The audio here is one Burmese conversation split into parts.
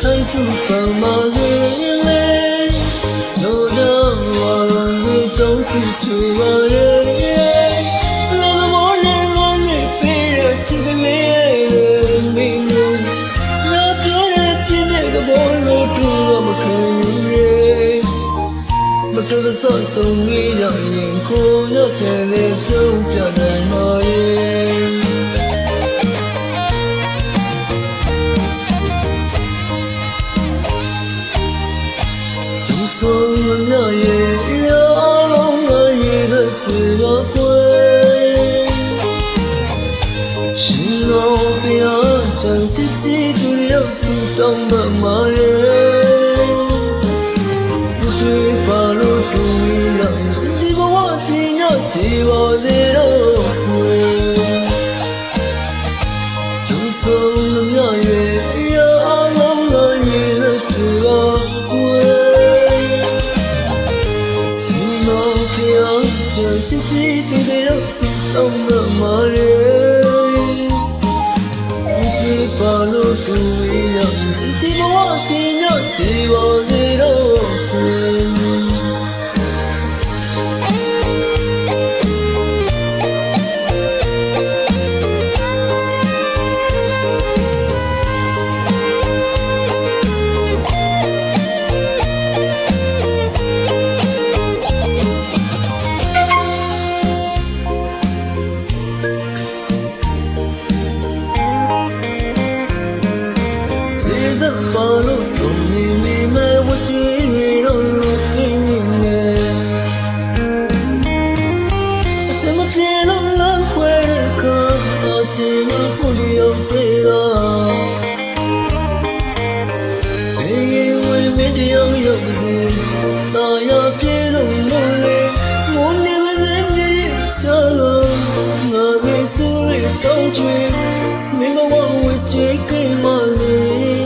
ထိုင်သူပမာစေလေတို့ကြောင့်ဝါလုံးတွေတောင်းစုချပါရဲ့လောကမောနဲ့လွန်နေပြီးရချစ်ကလေးမင်းတို့ငါပြောတဲ့ပြင်းတဲ့ကဘောလို့တူတော့မခံယူရဲ့မတော်တဆဆုံးနေကြရင်ကိုရပြန်လေပြုံးပြတယ်မရဲ့ဆုံးမမြရဲ့အလုံးငါရဲ့တွေ့တော့ကွယ်ရှင်တော်ဘုရားတန်ချစ်ကြီးသူရောက်စုတောင်းမှမာရဲ့ဘုရားဘာလို့တူရဒီဘဝတင်ရချေပါစေတော့ကွယ်ဆုံးမမြရဲ့အလုံးငါရဲ့တွေ့တော့ချစ်ကြီးတူတဲ့ရောက်စုတောင်းမှမာရဲ့ဒီဘာလို့တူရဒီဘဝတင်ရချေပါစေတော့ဘာလို့ဆုံးနေမဲ့ဝတ်ကြည့်တော့လို့ပြင်းနေအစမပြေလို့လမ်းခွဲကအချင်ကိုလျော့ပြေတော့အေးဝေးမတရားရောက်စေတာရပြေလို့လို့လေမုန်းနေမစင်းမြေချလို့ငါရဲ့စူရီတောင်းချွေမင်းဘဝဝတ်ကြည့်ကိမလေး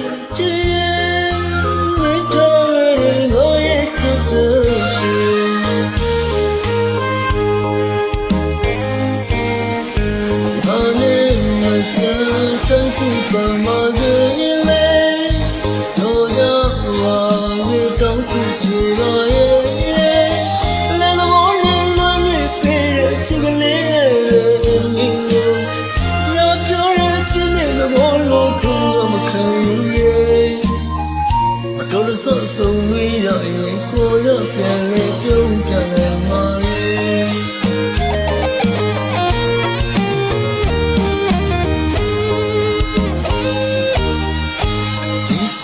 ပမာစေလေတို့ကြောင့်ဝါစေတောင်းစုချပါရဲ့လေကမောနဲ့လွန်နေပြီးရချစ်ကလေးမင်းတို့ငါပြောတဲ့ပြင်းတဲ့ကဘောလို့တူတော့မခံရဲ့မတော်လို့ဆုံးနေရရင်ကိုရပြန်လေပြုံးပြန်လေမာရဲ့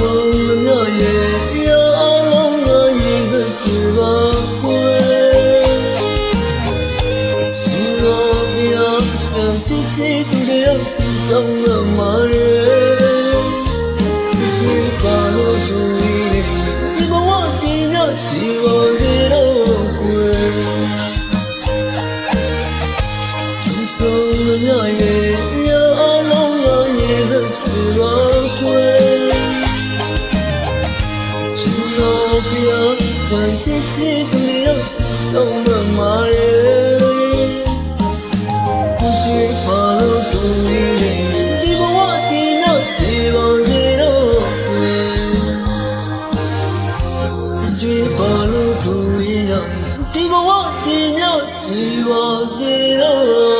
ဆုံးမမြရဲ့အလုံးငါရေးစကူပါခွေရှင်တော်ဘုရားချစ်ချစ်သူတွေရောက်စုတောင်းမှမာရဲ့ဒီပါလို့သူဒီဘဝတင်ရချီပါစေတော့ခွေဆုံးမမြရဲ့အလုံးငါရေးစကူပါခွေဘုရားတန်ချစ်ကြီးသူရောက်စုတောင်းမှမာရဲ့ဘုရားဘာလို့တူရဲ့ဒီဘဝတင်တော့ခြေပါစေတော့ဘုရားဘာလို့တူရဲ့ဒီဘဝတင်တော့ခြေပါစေတော့